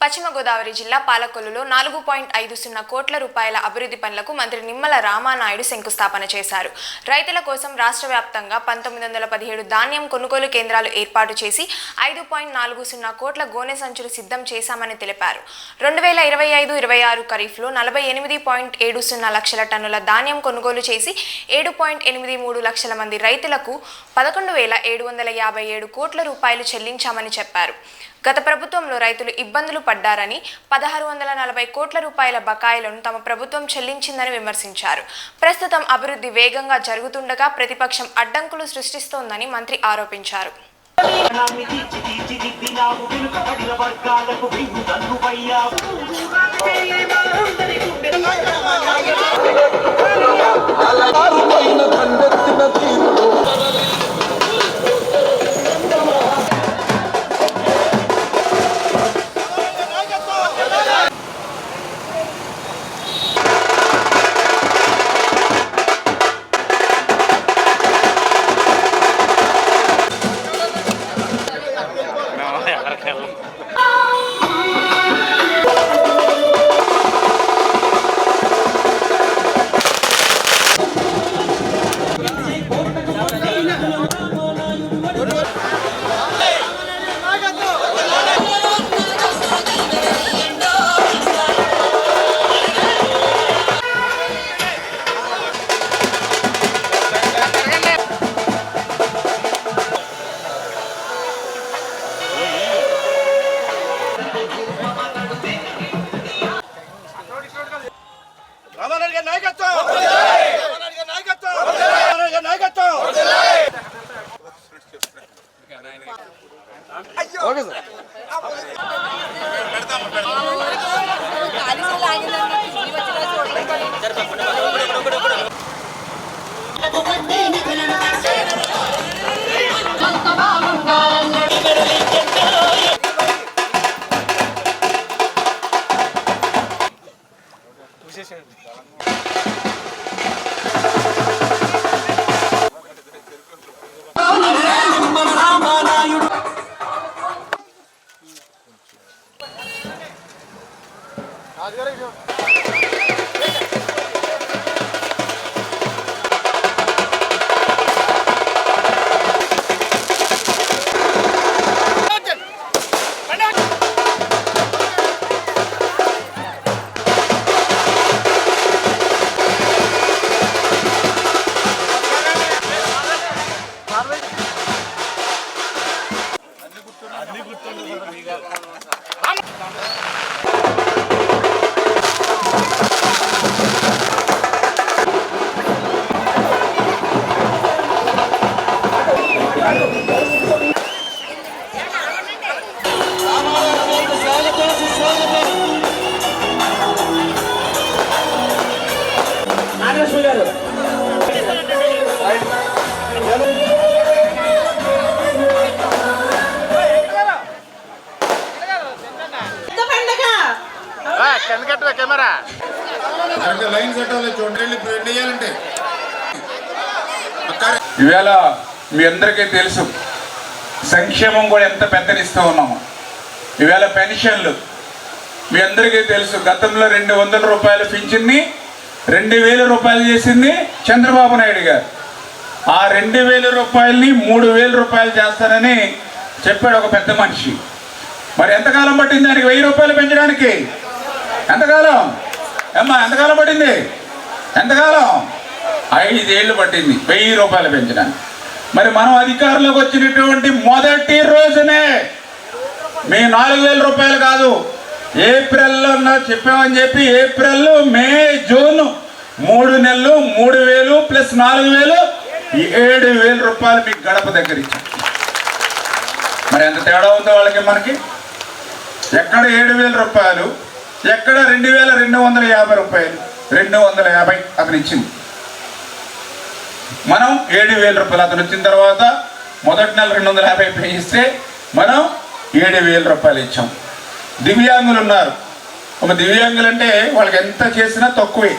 పశ్చిమ గోదావరి జిల్లా పాలకొల్లులో 4.50 కోట్ల రూపాయల అభివృద్ధి పనులకు మంత్రి నిమ్మల రామానాయుడు శంకుస్థాపన చేశారు. రైతుల కోసం రాష్ట్ర వ్యాప్తంగా 1917 ధాన్యం కొనుగోలు కేంద్రాలు ఏర్పాటు చేసి 5.40 కోట్ల గోనె సంచులు సిద్ధం చేశామని తెలిపారు. 2025-26 ఖరీఫ్లో 48.70 లక్షల టన్నుల ధాన్యం కొనుగోలు చేసి 7.83 లక్షల మంది రైతులకు 11,757 కోట్ల రూపాయలు చెల్లించామని చెప్పారు. గత ప్రభుత్వంలో రైతులు ఇబ్బందులు పడ్డారని 1,640 కోట్ల రూపాయల బకాయిలను తమ ప్రభుత్వం చెల్లించిందని విమర్శించారు. ప్రస్తుతం అభివృద్ధి వేగంగా జరుగుతుండగా ప్రతిపక్షం అడ్డంకులు సృష్టిస్తోందని మంత్రి ఆరోపించారు. ఇవాళ మీ అందరికీ తెలుసు సంక్షేమం కూడా ఎంత పెద్దనిస్తూ ఉన్నాము. ఇవాళ పెన్షన్లు మీ అందరికీ తెలుసు. గతంలో 200 రూపాయల పింఛన్ని 2,000 రూపాయలు చేసింది చంద్రబాబు నాయుడు గారు. ఆ 2,000 రూపాయలని 3,000 రూపాయలు చేస్తానని చెప్పాడు ఒక పెద్ద మనిషి. మరి ఎంతకాలం పట్టింది దానికి 1,000 రూపాయలు పెంచడానికి? ఎంతకాలం అమ్మా, ఎంతకాలం పట్టింది? ఎంతకాలం? 5 ఏళ్ళు పట్టింది 1,000 రూపాయలు పెంచడానికి. మరి మనం అధికారంలోకి వచ్చినటువంటి మొదటి రోజునే మీ 4,000 రూపాయలు కాదు, ఏప్రిల్లో చెప్పామని చెప్పి ఏప్రిల్, మే, జూన్ 3 నెలలు 3,000 ప్లస్ 4,000 7,000 రూపాయలు మీకు గడప దగ్గర ఇచ్చారు. మరి ఎంత తేడా ఉందో వాళ్ళకి మనకి. ఎక్కడ 7,000 రూపాయలు, ఎక్కడ 2,250 రూపాయలు. 250 అతను ఇచ్చింది. మనం 7,000 రూపాయలు అతను వచ్చిన తర్వాత మొదటి నెల 250 పే ఇస్తే మనం 7,000 రూపాయలు ఇచ్చాం. దివ్యాంగులు ఉన్నారు. దివ్యాంగులు అంటే వాళ్ళకి ఎంత చేసినా తక్కువే.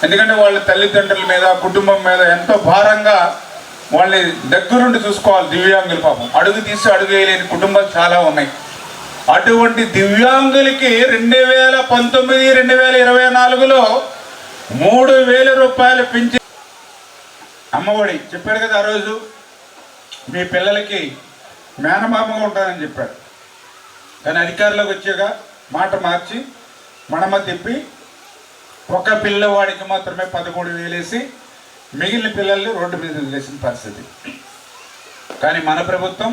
ఎందుకంటే వాళ్ళ తల్లిదండ్రుల మీద, కుటుంబం మీద ఎంతో భారంగా వాళ్ళని దగ్గరుండి చూసుకోవాలి. దివ్యాంగులు పాపం అడుగు తీసి అడుగు వేయలేని కుటుంబాలు చాలా ఉన్నాయి. అటువంటి దివ్యాంగులకి 2019, 2024లో 3,000 రూపాయలు పెంచి అమ్మఒడి చెప్పాడు కదా ఆ రోజు. మీ పిల్లలకి మేనమామగా ఉంటానని చెప్పాడు. కానీ అధికారంలోకి వచ్చాక మాట మార్చి మడమ తిప్పి ఒక పిల్లవాడికి మాత్రమే 13,000 వేసి మిగిలిన పిల్లల్ని రోడ్డు మీద వదిలేసిన పరిస్థితి. కానీ మన ప్రభుత్వం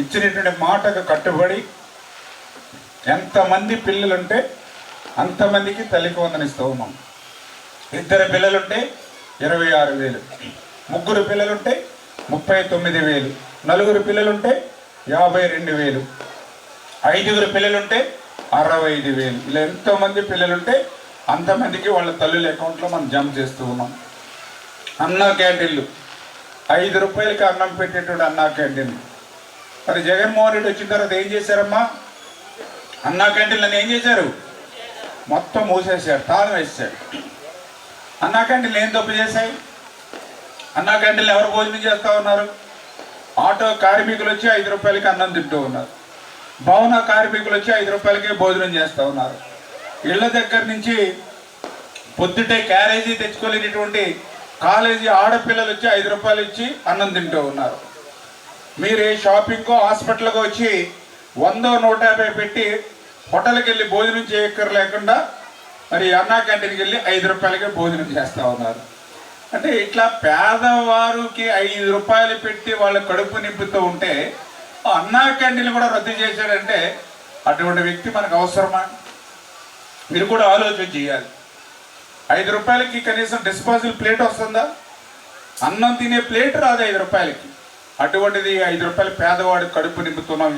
ఇచ్చినటువంటి మాటకు కట్టుబడి ఎంతమంది పిల్లలుంటే అంతమందికి తల్లికి వందనిస్తూ ఉన్నాం. 2 పిల్లలుంటే 26,000, 3 పిల్లలుంటే 39,000, 4 పిల్లలుంటే 52,000, 5 పిల్లలుంటే 65,000. ఇలా ఎంతోమంది పిల్లలుంటే అంతమందికి వాళ్ళ తల్లుల అకౌంట్లో మనం జమ చేస్తూ ఉన్నాం. అన్నా క్యాంటీన్లు 5 రూపాయలకి అన్నం పెట్టేటువంటి అన్నా క్యాంటీన్లు. మరి జగన్మోహన్ రెడ్డి వచ్చిన తర్వాత ఏం చేశారమ్మా? అన్నా క్యాంటీన్లను ఏం చేశారు? మొత్తం మూసేశాడు, తాళం వేసాడు. అన్నా క్యాంటీన్లు ఏం తప్పు చేశాయి? అన్నా క్యాంటీన్లు ఎవరు భోజనం చేస్తూ ఉన్నారు? ఆటో కార్మికులు వచ్చి 5 రూపాయలకి అన్నం తింటూ ఉన్నారు. భవన కార్మికులు వచ్చి 5 రూపాయలకే భోజనం చేస్తూ ఉన్నారు. ఇళ్ల దగ్గర నుంచి పొద్దుటే క్యారేజీ తెచ్చుకోలేనటువంటి కాలేజీ ఆడపిల్లలు వచ్చి 5 రూపాయలు ఇచ్చి అన్నం తింటూ ఉన్నారు. మీరు ఏ షాపింగ్కో హాస్పిటల్కో వచ్చి 100, 150 పెట్టి హోటల్కి వెళ్ళి భోజనం చేయక్కర్ లేకుండా మరి అన్నా క్యాంటీన్కి వెళ్ళి 5 రూపాయలకే భోజనం చేస్తూ ఉన్నారు. అంటే ఇట్లా పేదవారికి 5 రూపాయలు పెట్టి వాళ్ళ కడుపు నింపుతూ ఉంటే అన్నా క్యాంటీన్లు కూడా రద్దు చేశాడంటే అటువంటి వ్యక్తి మనకు అవసరమా? మీరు కూడా ఆలోచన చేయాలి. 5 రూపాయలకి కనీసం డిస్పోజల్ ప్లేట్ వస్తుందా? అన్నం తినే ప్లేట్ రాదు 5 రూపాయలకి. అటువంటిది 5 రూపాయలు పేదవాడు కడుపు నింపుతున్నాం.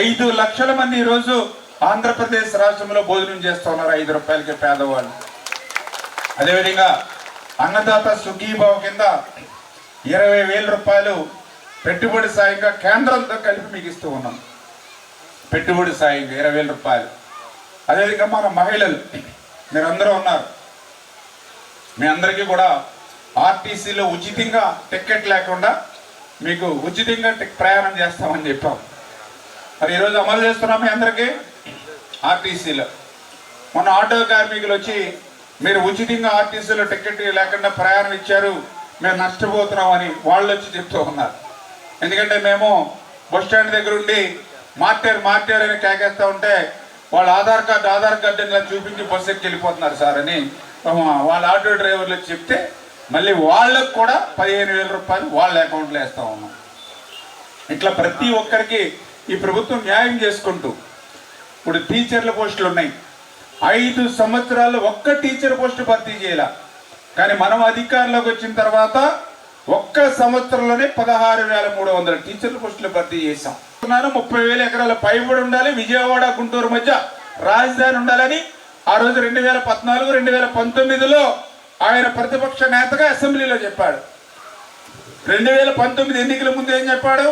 5 లక్షల మంది ఈరోజు ఆంధ్రప్రదేశ్ రాష్ట్రంలో భోజనం చేస్తూ ఉన్నారు 5 రూపాయలకి పేదవాళ్ళు. అదేవిధంగా అన్నదాత సుఖీభావ కింద 20,000 రూపాయలు పెట్టుబడి సాయంగా కేంద్రంతో కలిపి మీకు ఇస్తూ ఉన్నాం. పెట్టుబడి సాయంగా 20,000 రూపాయలు. అదేవిధంగా మన మహిళలు మీరందరూ ఉన్నారు, మీ అందరికీ కూడా ఆర్టీసీలో ఉచితంగా టికెట్ లేకుండా మీకు ఉచితంగా ప్రయాణం చేస్తామని చెప్పాం. మరి ఈరోజు అమలు చేస్తున్నాం మీ అందరికీ ఆర్టీసీలో. మన ఆటో కార్మికులు వచ్చి మీరు ఉచితంగా ఆర్టీసీలో టికెట్ లేకుండా ప్రయాణం ఇచ్చారు, మేము నష్టపోతున్నామని వాళ్ళు వచ్చి చెప్తూ ఉన్నారు. ఎందుకంటే మేము బస్ స్టాండ్ దగ్గర ఉండి మార్చారు అని కేకేస్తూ ఉంటే వాళ్ళు ఆధార్ కార్డు ఇలా చూపించి బస్సు ఎక్కి వెళ్ళిపోతున్నారు సార్ అని వాళ్ళ ఆటో డ్రైవర్లు చెప్తే మళ్ళీ వాళ్ళకు కూడా 15,000 రూపాయలు వాళ్ళ అకౌంట్లో వేస్తూ ఉన్నాం. ఇట్లా ప్రతి ఒక్కరికి ఈ ప్రభుత్వం న్యాయం చేసుకుంటూ ఇప్పుడు టీచర్ల పోస్టులు ఉన్నాయి. 5 సంవత్సరాల్లో ఒక్క టీచర్ పోస్టు భర్తీ చేయాల. కానీ మనం అధికారంలోకి వచ్చిన తర్వాత ఒక్క సంవత్సరంలోనే 16,300 టీచర్ల పోస్టులు భర్తీ చేశాం. 30,000 ఎకరాల పైబడి ఉండాలి, విజయవాడ గుంటూరు మధ్య రాజధాని ఉండాలని ఆ రోజు 2014, 2019లో ఆయన ప్రతిపక్ష నేతగా అసెంబ్లీలో చెప్పాడు. 2019 ఎన్నికల ముందు ఏం చెప్పాడు?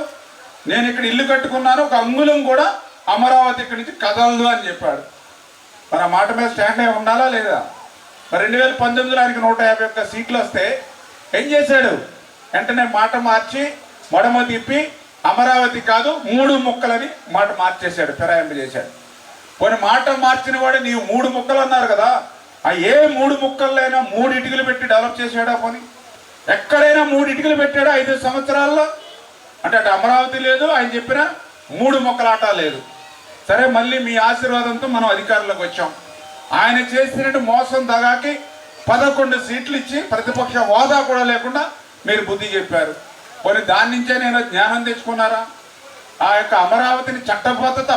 నేను ఇక్కడ ఇల్లు కట్టుకున్నాను, ఒక అంగుళం కూడా అమరావతి ఇక్కడి నుంచి కదలదు అని చెప్పాడు. మరి ఆ మాట మీద స్టాండ్ అయి ఉండాలా లేదా? మరి 2019లో ఆయనకి 151 సీట్లు వస్తే ఏం చేశాడు? వెంటనే మాట మార్చి మడమ తిప్పి అమరావతి కాదు 3 ముక్కలని మాట మార్చేశాడు, ఫిరాయింపు చేశాడు. పోనీ మాట మార్చిన వాడు నీవు 3 ముక్కలు అన్నారు కదా, ఆ ఏ 3 ముక్కలైనా 3 ఇటుకలు పెట్టి డెవలప్ చేశాడా? పోనీ ఎక్కడైనా 3 ఇటుకలు పెట్టాడా 5 సంవత్సరాల్లో? అంటే అటు అమరావతి లేదు, ఆయన చెప్పిన 3 ముక్కలాట లేదు. సరే, మళ్ళీ మీ ఆశీర్వాదంతో మనం అధికారంలోకి వచ్చాం. ఆయన చేసినట్టు మోసం దగాకి 11 సీట్లు ఇచ్చి ప్రతిపక్ష హోదా కూడా లేకుండా మీరు బుద్ధి చెప్పారు. పోనీ దాని నుంచే నేను జ్ఞానం తెచ్చుకున్నారా? ఆ యొక్క అమరావతిని చట్టబద్ధత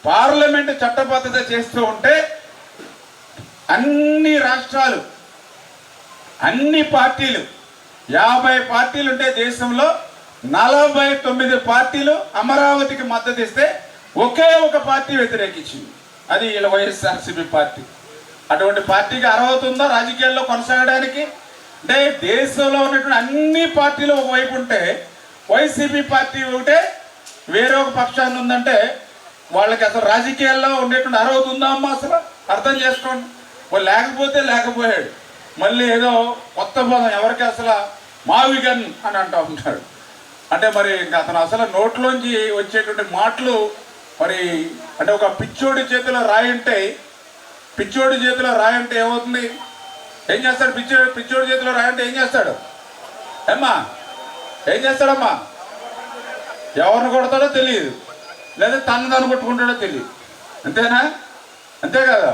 పార్లమెంటు చట్టబద్ధత చేస్తూ ఉంటే అన్ని రాష్ట్రాలు, అన్ని పార్టీలు 50 పార్టీలు ఉంటే దేశంలో 49 పార్టీలు అమరావతికి మద్దతు ఇస్తే ఒకే ఒక పార్టీ వ్యతిరేకించింది, అది వీళ్ళ వైఎస్ఆర్సీపీ పార్టీ. అటువంటి పార్టీకి అర్హత ఉందా రాజకీయాల్లో కొనసాగడానికి? అంటే దేశంలో ఉన్నటువంటి అన్ని పార్టీలు ఒకవైపు ఉంటే వైసీపీ పార్టీ ఒకటే వేరే ఒక పక్షాన్ని ఉందంటే వాళ్ళకి అసలు రాజకీయాల్లో ఉండేటువంటి అర్హత ఉందా అమ్మా? అసలు అర్థం చేసుకోండి. వాళ్ళు లేకపోయాడు. మళ్ళీ ఏదో కొత్త పదం ఎవరికి అసలు మావిగన్ అని అంటూ ఉంటాడు. అంటే మరి ఇంకా అతను అసలు నోట్లోంచి వచ్చేటువంటి మాటలు మరి అంటే ఒక పిచ్చోడి చేతిలో రాయి ఉంటే ఏమవుతుంది? ఏం చేస్తాడు? పిచ్చోడి చేతిలో రాయి ఉంటే ఏం చేస్తాడు? ఏం చేస్తాడమ్మా? ఎవరిని కొడతాడో తెలియదు, లేదా తను కొట్టుకుంటాడో తెలియదు. అంతేనా? అంతే కదా.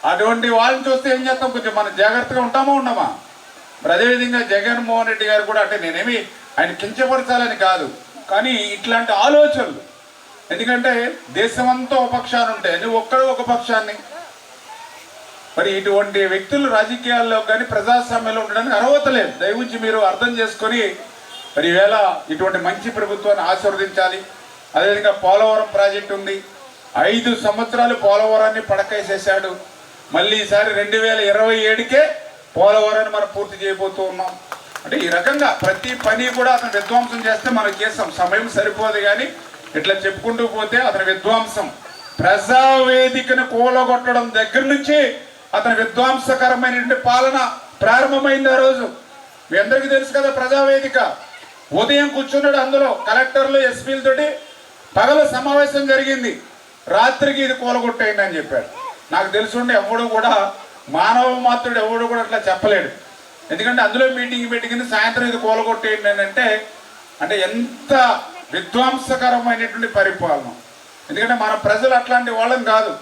అటువంటి వాళ్ళని చూస్తే ఏం చేస్తాం? కొంచెం మనం జాగ్రత్తగా ఉండమా? మరి అదేవిధంగా జగన్మోహన్ రెడ్డి గారు కూడా, అంటే నేనేమి ఆయన కించపరచాలని కాదు, కానీ ఇట్లాంటి ఆలోచనలు, ఎందుకంటే దేశమంతా ఒక పక్షాన్ని ఉంటాయి, నువ్వు ఒక్కడు ఒక పక్షాన్ని. మరి ఇటువంటి వ్యక్తులు రాజకీయాల్లో కానీ ప్రజాస్వామ్యంలో ఉండడానికి అర్హత లేదు. దయవుంచి మీరు అర్థం చేసుకొని మరి ఈవేళ ఇటువంటి మంచి ప్రభుత్వాన్ని ఆశీర్వదించాలి. అదేవిధంగా పోలవరం ప్రాజెక్టు ఉంది, 5 సంవత్సరాలు పోలవరాన్ని పడకేసేసాడు. మళ్ళీ ఈసారి 2027కే పోలవరాన్ని మనం పూర్తి చేయబోతూ ఉన్నాం. అంటే ఈ రకంగా ప్రతి పని కూడా అతను విధ్వంసం చేస్తే మనం చేస్తాం, సమయం సరిపోదు. కానీ ఇట్లా చెప్పుకుంటూ పోతే అతని విధ్వంసం, ప్రజావేదికను కూలగొట్టడం దగ్గర నుంచి అతని విధ్వంసకరమైనటువంటి పాలన ప్రారంభమైంది. ఆ రోజు మీ అందరికీ తెలుసు కదా, ప్రజావేదిక ఉదయం కూర్చున్నాడు, అందులో కలెక్టర్లు ఎస్పీలతోటి పగలు సమావేశం జరిగింది, రాత్రికి ఇది కూలగొట్టేయండి అని చెప్పారు. నాకు తెలుసుండే ఎవడు కూడా, మానవ మాత్రుడు ఎవడు కూడా అట్లా చెప్పలేడు. ఎందుకంటే అందులో మీటింగ్ పెట్టింది, సాయంత్రం ఇది కూలగొట్టేయండి అని అంటే ఎంత విధ్వంసకరమైనటువంటి పరిపాలన. ఎందుకంటే మన ప్రజలు అట్లాంటి వాళ్ళని కాదు.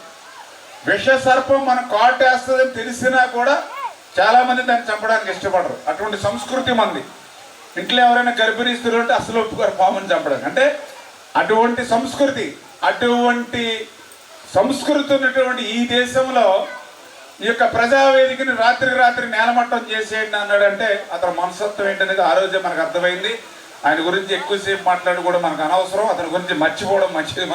విష సర్పం మనం కాటేస్తుందని తెలిసినా కూడా చాలామంది దాన్ని చంపడానికి ఇష్టపడరు. అటువంటి సంస్కృతి మంది. ఇంట్లో ఎవరైనా గర్భిణీ స్త్రీలు ఉంటే అసలు ఒప్పుకోరు పాముని చంపడానికి. అంటే అటువంటి సంస్కృతి ఉన్నటువంటి ఈ దేశంలో ఈ యొక్క ప్రజావేదికని రాత్రి నేలమట్టం చేసేయండి అన్నాడంటే అతని మనస్తత్వం ఏంటనేది ఆ రోజే మనకు అర్థమైంది. ఆయన గురించి ఎక్కువసేపు మాట్లాడి కూడా మనకు అనవసరం, అతని గురించి మర్చిపోవడం మంచిది.